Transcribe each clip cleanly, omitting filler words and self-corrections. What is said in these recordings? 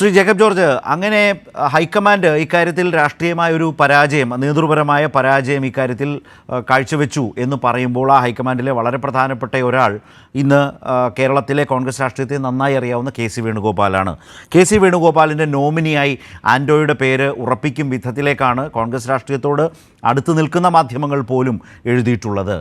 Shri Jacob George, അങ്ങനെ high command ഇക്കാര്യത്തിൽ രാഷ്ട്രീയമായ ഒരു പരാജയം, നേതൃപരമായ പരാജയം ഇക്കാര്യത്തിൽ കാഴ്ചവെച്ചു എന്ന് പറയുമ്പോൾ ആ ഹൈക്കമാൻഡിലെ വളരെ പ്രധാനപ്പെട്ട ഒരാൾ ഇന്ന് കേരളത്തിലെ കോൺഗ്രസ് രാഷ്ട്രീയത്തെ നന്നായി അറിയാവുന്ന കെ സി വേണുഗോപാലാണ്. കെ സി വേണുഗോപാലിൻ്റെ നോമിനിയായി ആൻഡോയുടെ പേര് ഉറപ്പിക്കും വിധത്തിലേക്കാണ് കോൺഗ്രസ് രാഷ്ട്രീയത്തോട് അടുത്ത് നിൽക്കുന്ന മാധ്യമങ്ങൾ പോലും എഴുതിയിട്ടുള്ളത്.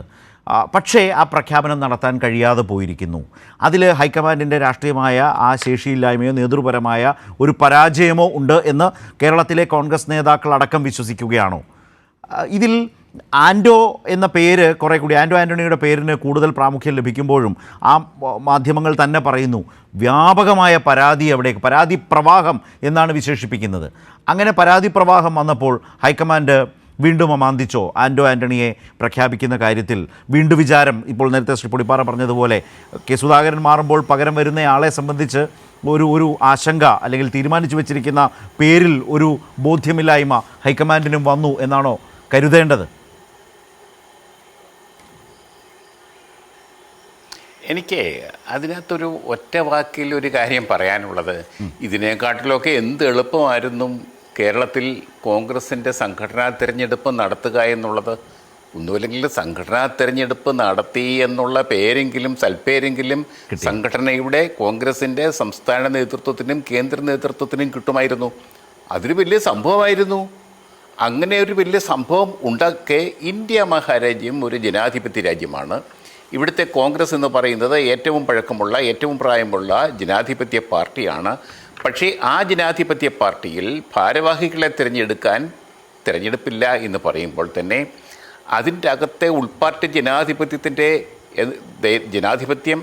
പക്ഷേ ആ പ്രഖ്യാപനം നടത്താൻ കഴിയാതെ പോയിരിക്കുന്നു. അതിൽ ഹൈക്കമാൻഡിൻ്റെ രാഷ്ട്രീയമായ ആ ശേഷിയില്ലായ്മയോ നേതൃപരമായ ഒരു പരാജയമോ ഉണ്ട് എന്ന് കേരളത്തിലെ കോൺഗ്രസ് നേതാക്കൾ അടക്കം വിശ്വസിക്കുകയാണോ? ഇതിൽ ആൻഡോ എന്ന പേര് കുറേ കൂടി, ആൻഡോ ആൻ്റണിയുടെ പേരിന് കൂടുതൽ പ്രാമുഖ്യം ലഭിക്കുമ്പോഴും ആ മാധ്യമങ്ങൾ തന്നെ പറയുന്നു വ്യാപകമായ പരാതി, അവിടേക്ക് പരാതി പ്രവാഹം എന്നാണ് വിശേഷിപ്പിക്കുന്നത്. അങ്ങനെ പരാതി പ്രവാഹം വന്നപ്പോൾ ഹൈക്കമാൻഡ് വീണ്ടും അമാന്തിച്ചോ? ആൻഡോ ആൻ്റണിയെ പ്രഖ്യാപിക്കുന്ന കാര്യത്തിൽ വീണ്ടും വിചാരം? ഇപ്പോൾ നേരത്തെ ശ്രീ പൊടിപ്പാറ പറഞ്ഞതുപോലെ കെ സുധാകരൻ മാറുമ്പോൾ പകരം വരുന്നയാളെ സംബന്ധിച്ച് ഒരു ആശങ്ക, അല്ലെങ്കിൽ തീരുമാനിച്ചു വച്ചിരിക്കുന്ന പേരിൽ ഒരു ബോധ്യമില്ലായ്മ ഹൈക്കമാൻഡിനും വന്നു എന്നാണോ കരുതേണ്ടത്? എനിക്ക് അതിനകത്തൊരു ഒറ്റ വാക്കിൽ ഒരു കാര്യം പറയാനുള്ളത്, ഇതിനെക്കാട്ടിലൊക്കെ എന്ത് എളുപ്പമായിരുന്നു കേരളത്തിൽ കോൺഗ്രസിൻ്റെ സംഘടനാ തിരഞ്ഞെടുപ്പ് നടത്തുക എന്നുള്ളത്. ഒന്നുമില്ലെങ്കിൽ സംഘടനാ തിരഞ്ഞെടുപ്പ് നടത്തി എന്നുള്ള പേരെങ്കിലും സൽപ്പേരെങ്കിലും സംഘടനയുടെ കോൺഗ്രസിൻ്റെ സംസ്ഥാന നേതൃത്വത്തിനും കേന്ദ്ര നേതൃത്വത്തിനും കിട്ടുമായിരുന്നു. അതൊരു വലിയ സംഭവമായിരുന്നു. അങ്ങനെ ഒരു വലിയ സംഭവം ഉണ്ടാക്കെ ഇന്ത്യ മഹാരാജ്യം ഒരു ജനാധിപത്യ രാജ്യമാണ്. ഇവിടുത്തെ കോൺഗ്രസ് എന്ന് പറയുന്നത് ഏറ്റവും പഴക്കമുള്ള, ഏറ്റവും പ്രായമുള്ള ജനാധിപത്യ പാർട്ടിയാണ്. പക്ഷേ ആ ജനാധിപത്യ പാർട്ടിയിൽ ഭാരവാഹികളെ തിരഞ്ഞെടുപ്പില്ല എന്ന് പറയുമ്പോൾ തന്നെ അതിൻ്റെ അകത്തെ ഉൾപ്പാർട്ടി ജനാധിപത്യം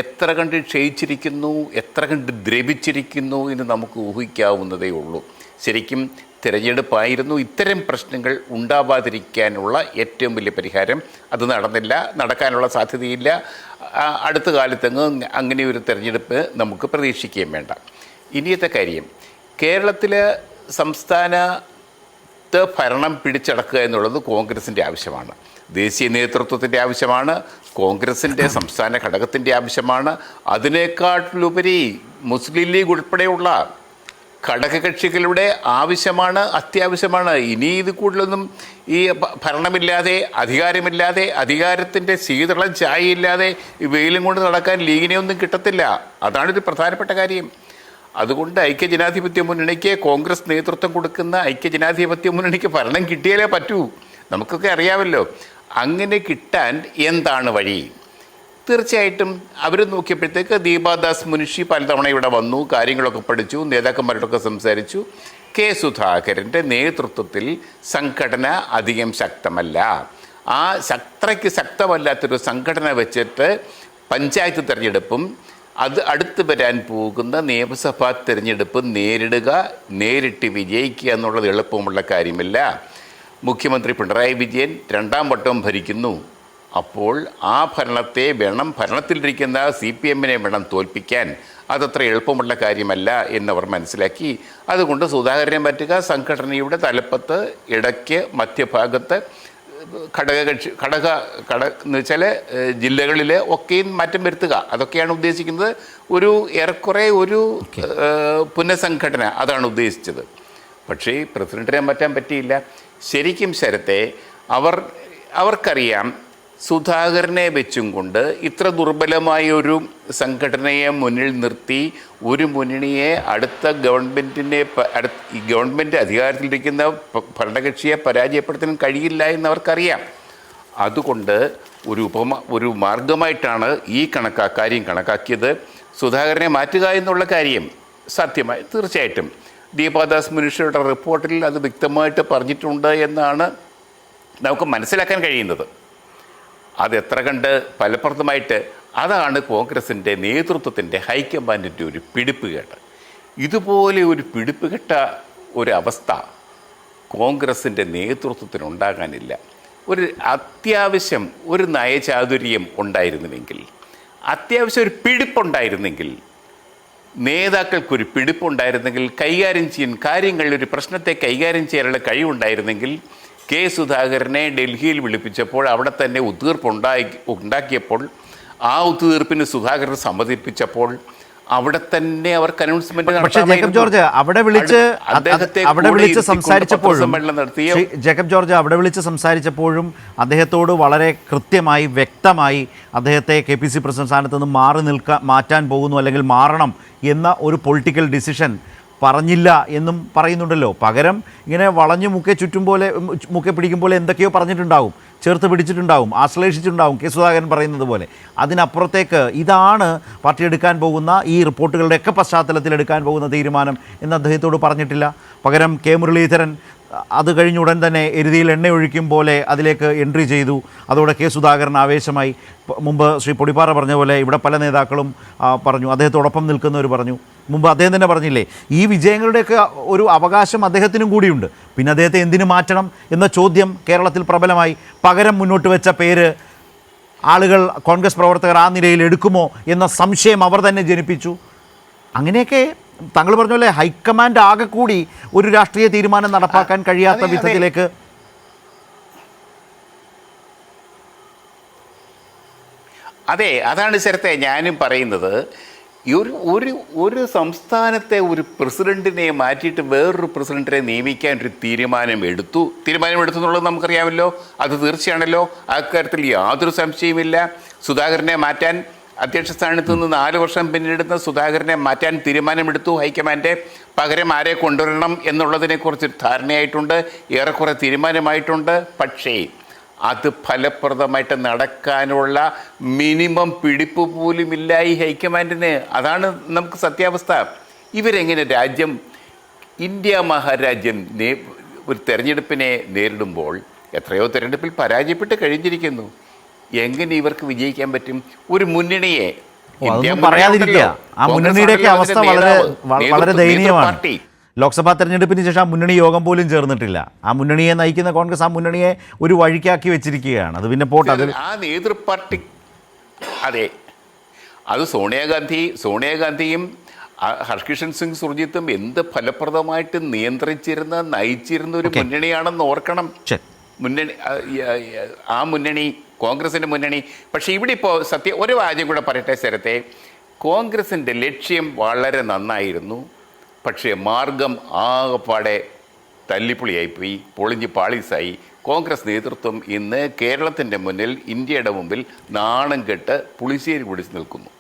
എത്ര കണ്ട് ക്ഷയിച്ചിരിക്കുന്നു, എത്ര കണ്ട് ദ്രവിച്ചിരിക്കുന്നു എന്ന് നമുക്ക് ഊഹിക്കാവുന്നതേ ഉള്ളൂ. ശരിക്കും തിരഞ്ഞെടുപ്പായിരുന്നു ഇത്തരം പ്രശ്നങ്ങൾ ഉണ്ടാവാതിരിക്കാനുള്ള ഏറ്റവും വലിയ പരിഹാരം. അത് നടന്നില്ല, നടക്കാനുള്ള സാധ്യതയില്ല. അടുത്ത കാലത്തെങ്ങ് അങ്ങനെ ഒരു തിരഞ്ഞെടുപ്പ് നമുക്ക് പ്രതീക്ഷിക്കുകയും വേണ്ട. ഇനിയത്തെ കാര്യം, കേരളത്തിലെ സംസ്ഥാനത്ത് ഭരണം പിടിച്ചടക്കുക എന്നുള്ളത് കോൺഗ്രസിൻ്റെ ആവശ്യമാണ്, ദേശീയ നേതൃത്വത്തിൻ്റെ ആവശ്യമാണ്, കോൺഗ്രസിൻ്റെ സംസ്ഥാന ഘടകത്തിൻ്റെ ആവശ്യമാണ്. അതിനേക്കാട്ടിലുപരി മുസ്ലിം ലീഗ് ഉൾപ്പെടെയുള്ള ഘടകകക്ഷികളുടെ ആവശ്യമാണ്, അത്യാവശ്യമാണ്. ഇനി ഇത് കൂടുതലൊന്നും ഈ ഭരണമില്ലാതെ, അധികാരമില്ലാതെ, അധികാരത്തിൻ്റെ ശീതളം ചായയില്ലാതെ വെയിലും കൊണ്ട് നടക്കാൻ ലീഗിനെ ഒന്നും കിട്ടത്തില്ല. അതാണൊരു പ്രധാനപ്പെട്ട കാര്യം. അതുകൊണ്ട് ഐക്യജനാധിപത്യ മുന്നണിക്ക്, കോൺഗ്രസ് നേതൃത്വം കൊടുക്കുന്ന ഐക്യജനാധിപത്യ മുന്നണിക്ക് ഭരണം കിട്ടിയാലേ പറ്റൂ. നമുക്കൊക്കെ അറിയാമല്ലോ. അങ്ങനെ കിട്ടാൻ എന്താണ് വഴി? തീർച്ചയായിട്ടും അവർ നോക്കിയപ്പോഴത്തേക്ക് ദീപാദാസ് മുൻഷി പലതവണ ഇവിടെ വന്നു, കാര്യങ്ങളൊക്കെ പഠിച്ചു, നേതാക്കന്മാരോടൊക്കെ സംസാരിച്ചു. കെ സുധാകരൻ്റെ നേതൃത്വത്തിൽ സംഘടന അധികം ശക്തമല്ല. ആ അത്രയ്ക്ക് ശക്തമല്ലാത്തൊരു സംഘടന വെച്ചിട്ട് പഞ്ചായത്ത് തിരഞ്ഞെടുപ്പും അടുത്ത് വരാൻ പോകുന്ന നിയമസഭാ തിരഞ്ഞെടുപ്പ് നേരിട്ട് വിജയിക്കുക എന്നുള്ളത് എളുപ്പമുള്ള കാര്യമില്ല. മുഖ്യമന്ത്രി പിണറായി വിജയൻ 2ാം വട്ടം ഭരിക്കുന്നു. അപ്പോൾ ആ ഭരണത്തിലിരിക്കുന്ന CPM-നെ വേണം തോൽപ്പിക്കാൻ. അതത്ര എളുപ്പമുള്ള കാര്യമല്ല എന്നവർ മനസ്സിലാക്കി. അതുകൊണ്ട് സുധാകരനെ മാറ്റുക, സംഘടനയുടെ തലപ്പത്ത്, ഇടയ്ക്ക്, മധ്യഭാഗത്ത് എന്ന് വെച്ചാൽ ജില്ലകളിൽ ഒക്കെയും മാറ്റം വരുത്തുക, അതൊക്കെയാണ് ഉദ്ദേശിക്കുന്നത്. ഒരു ഏറെക്കുറെ ഒരു പുനഃസംഘടന, അതാണ് ഉദ്ദേശിച്ചത്. പക്ഷേ പ്രസിഡന്റിനെ മാറ്റാൻ പറ്റിയില്ല. ശരിക്കും ശരത്തെ അവർക്കറിയാം, സുധാകരനെ വെച്ചും കൊണ്ട് ഇത്ര ദുർബലമായ ഒരു സംഘടനയെ മുന്നിൽ നിർത്തി ഒരു മുന്നണിയെ അടുത്ത ഗവൺമെൻറ് അധികാരത്തിലിരിക്കുന്ന ഭരണകക്ഷിയെ പരാജയപ്പെടുത്താൻ കഴിയില്ല എന്നവർക്കറിയാം. അതുകൊണ്ട് ഒരു മാർഗമായിട്ടാണ് ഈ കാര്യം കണക്കാക്കിയത്. സുധാകരനെ മാറ്റുക എന്നുള്ള കാര്യം സാധ്യമായി. തീർച്ചയായിട്ടും ദീപാദാസ് മുൻഷിയുടെ റിപ്പോർട്ടിൽ അത് വ്യക്തമായിട്ട് പറഞ്ഞിട്ടുണ്ട് എന്നാണ് നമുക്ക് മനസ്സിലാക്കാൻ കഴിയുന്നത്. അതെത്ര കണ്ട് ഫലപ്രദമായിട്ട്, അതാണ് കോൺഗ്രസിൻ്റെ നേതൃത്വത്തിൻ്റെ, ഹൈക്കമാൻഡിൻ്റെ ഒരു പിടിപ്പുകേട്. ഇതുപോലെ ഒരു പിടിപ്പുകെട്ട ഒരവസ്ഥ കോൺഗ്രസിൻ്റെ നേതൃത്വത്തിനുണ്ടാകാനില്ല. അത്യാവശ്യം ഒരു നയചാതുര്യം ഉണ്ടായിരുന്നുവെങ്കിൽ, അത്യാവശ്യം ഒരു പിടിപ്പുണ്ടായിരുന്നെങ്കിൽ, നേതാക്കൾക്കൊരു പിടിപ്പുണ്ടായിരുന്നെങ്കിൽ, കൈകാര്യം ചെയ്യാൻ ഒരു പ്രശ്നത്തെ കൈകാര്യം ചെയ്യാനുള്ള കഴിവുണ്ടായിരുന്നെങ്കിൽ, കെ സുധാകരനെ ഡൽഹിയിൽ വിളിപ്പിച്ചപ്പോൾ അവിടെ തന്നെ ഒത്തുതീർപ്പ് ഉണ്ടാക്കിയപ്പോൾ ആ ഒത്തുതീർപ്പിന് സുധാകരൻ സമ്മതിപ്പിച്ചപ്പോൾ അവിടെ തന്നെ അവർക്ക് അനൗൺസ്മെന്റ് പക്ഷേ ജേക്കബ് ജോർജ് അവിടെ വിളിച്ച് സംസാരിച്ചപ്പോഴും ജേക്കബ് ജോർജ് അവിടെ വിളിച്ച് സംസാരിച്ചപ്പോഴും അദ്ദേഹത്തോട് വളരെ കൃത്യമായി വ്യക്തമായി അദ്ദേഹത്തെ KPC പ്രസിഡന്റ് സ്ഥാനത്ത് നിന്ന് മാറ്റാൻ പോകുന്നു അല്ലെങ്കിൽ മാറണം എന്ന ഒരു പൊളിറ്റിക്കൽ ഡിസിഷൻ പറഞ്ഞില്ല എന്നും പറയുന്നുണ്ടല്ലോ. പകരം ഇങ്ങനെ വളഞ്ഞു മുക്കെ പിടിക്കും പോലെ എന്തൊക്കെയോ പറഞ്ഞിട്ടുണ്ടാവും, ചേർത്ത് പിടിച്ചിട്ടുണ്ടാവും, ആശ്ലേഷിച്ചിട്ടുണ്ടാവും, കെ സുധാകരൻ പറയുന്നത് പോലെ. അതിനപ്പുറത്തേക്ക് ഇതാണ് പാർട്ടി എടുക്കാൻ പോകുന്ന ഈ റിപ്പോർട്ടുകളുടെയൊക്കെ പശ്ചാത്തലത്തിൽ എടുക്കാൻ പോകുന്ന തീരുമാനം എന്ന് അദ്ദേഹത്തോട് പറഞ്ഞിട്ടില്ല. പകരം കെ മുരളീധരൻ അത് കഴിഞ്ഞ ഉടൻ തന്നെ എരുതിയിൽ എണ്ണ ഒഴിക്കും പോലെ അതിലേക്ക് എൻട്രി ചെയ്തു. അതോടെ കെ സുധാകരൻ ആവേശമായി. മുമ്പ് ശ്രീ പൊടിപ്പാറ പറഞ്ഞ പോലെ ഇവിടെ പല നേതാക്കളും പറഞ്ഞു, അദ്ദേഹത്തോടൊപ്പം നിൽക്കുന്നവർ പറഞ്ഞു. മുമ്പ് അദ്ദേഹം തന്നെ പറഞ്ഞില്ലേ, ഈ വിജയങ്ങളുടെയൊക്കെ ഒരു അവകാശം അദ്ദേഹത്തിനും കൂടിയുണ്ട്. പിന്നെ അദ്ദേഹത്തെ എന്തിനു മാറ്റണം എന്ന ചോദ്യം കേരളത്തിൽ പ്രബലമായി. പകരം മുന്നോട്ട് വെച്ച പേര് ആളുകൾ, കോൺഗ്രസ് പ്രവർത്തകർ ആ നിലയിൽ എടുക്കുമോ എന്ന സംശയം അവർ തന്നെ ജനിപ്പിച്ചു. അങ്ങനെയൊക്കെ താങ്കൾ പറഞ്ഞ പോലെ ഹൈക്കമാൻഡ് ആകെ കൂടി ഒരു രാഷ്ട്രീയ തീരുമാനം നടപ്പാക്കാൻ കഴിയാത്ത വിധത്തിലേക്ക്. അതെ, അതാണ് ശരത്തെ ഞാനും പറയുന്നത്. ഒരു സംസ്ഥാനത്തെ ഒരു പ്രസിഡന്റിനെ മാറ്റിയിട്ട് വേറൊരു പ്രസിഡന്റിനെ നിയമിക്കാൻ ഒരു തീരുമാനമെടുത്തു എന്നുള്ളത് നമുക്കറിയാമല്ലോ. അത് തീർച്ചയാണല്ലോ, അക്കാര്യത്തിൽ യാതൊരു സംശയമില്ല. സുധാകരനെ മാറ്റാൻ അധ്യക്ഷ സ്ഥാനത്ത് നിന്ന് 4 വർഷം പിന്നിടുന്ന സുധാകരനെ മാറ്റാൻ തീരുമാനമെടുത്തു ഹൈക്കമാൻഡ്. പകരം ആരെ കൊണ്ടുവരണം എന്നുള്ളതിനെക്കുറിച്ച് ധാരണയായിട്ടുണ്ട്, ഏറെക്കുറെ തീരുമാനമായിട്ടുണ്ട്. പക്ഷേ അത് ഫലപ്രദമായിട്ട് നടക്കാനുള്ള മിനിമം പിടിപ്പ് പോലുമില്ല ഈ ഹൈക്കമാൻഡിന്. അതാണ് നമുക്ക് സത്യാവസ്ഥ. ഇവരെങ്ങനെ രാജ്യം, ഇന്ത്യ മഹാരാജ്യം ഒരു തെരഞ്ഞെടുപ്പിനെ നേരിടുമ്പോൾ എത്രയോ തെരഞ്ഞെടുപ്പിൽ പരാജയപ്പെട്ട് കഴിഞ്ഞിരിക്കുന്നു. എങ്ങനെ ഇവർക്ക് വിജയിക്കാൻ പറ്റും? ഒരു മുന്നണിയെ പറയാതിരിക്കുക, ആ മുന്നണിയുടെയൊക്കെ അവസ്ഥ വളരെ ദയനീയമാണ്. ലോക്സഭാ തെരഞ്ഞെടുപ്പിന് ശേഷം ആ മുന്നണി യോഗം പോലും ചേർന്നിട്ടില്ല. ആ മുന്നണിയെ നയിക്കുന്ന കോൺഗ്രസ് ആ മുന്നണിയെ ഒരു വഴിക്കാക്കി വെച്ചിരിക്കുകയാണ്. അത് പിന്നെ പോട്ടെ, അത് ആ നേതൃപാർട്ടി. അതെ, അത് സോണിയാഗാന്ധിയും ഹർകിഷൻ സിംഗ് സുർജിത്തും എന്ത് ഫലപ്രദമായിട്ട് നയിച്ചിരുന്ന ഒരു മുന്നണിയാണെന്ന് ഓർക്കണം. ആ മുന്നണി കോൺഗ്രസിൻ്റെ മുന്നണി. പക്ഷേ ഇവിടെ ഇപ്പോൾ ഒരു വാചകം കൂടെ പറയട്ടെ ശരത്തെ, കോൺഗ്രസിൻ്റെ ലക്ഷ്യം വളരെ നന്നായിരുന്നു. പക്ഷേ മാർഗം ആകെപ്പാടെ തല്ലിപ്പൊളിയായിപ്പോയി, പൊളിഞ്ഞ് പാളീസായി. കോൺഗ്രസ് നേതൃത്വം ഇന്ന് കേരളത്തിൻ്റെ മുന്നിൽ, ഇന്ത്യയുടെ മുമ്പിൽ നാണം കെട്ട് പുളിശ്ശേരി കുടിച്ച് നിൽക്കുന്നു.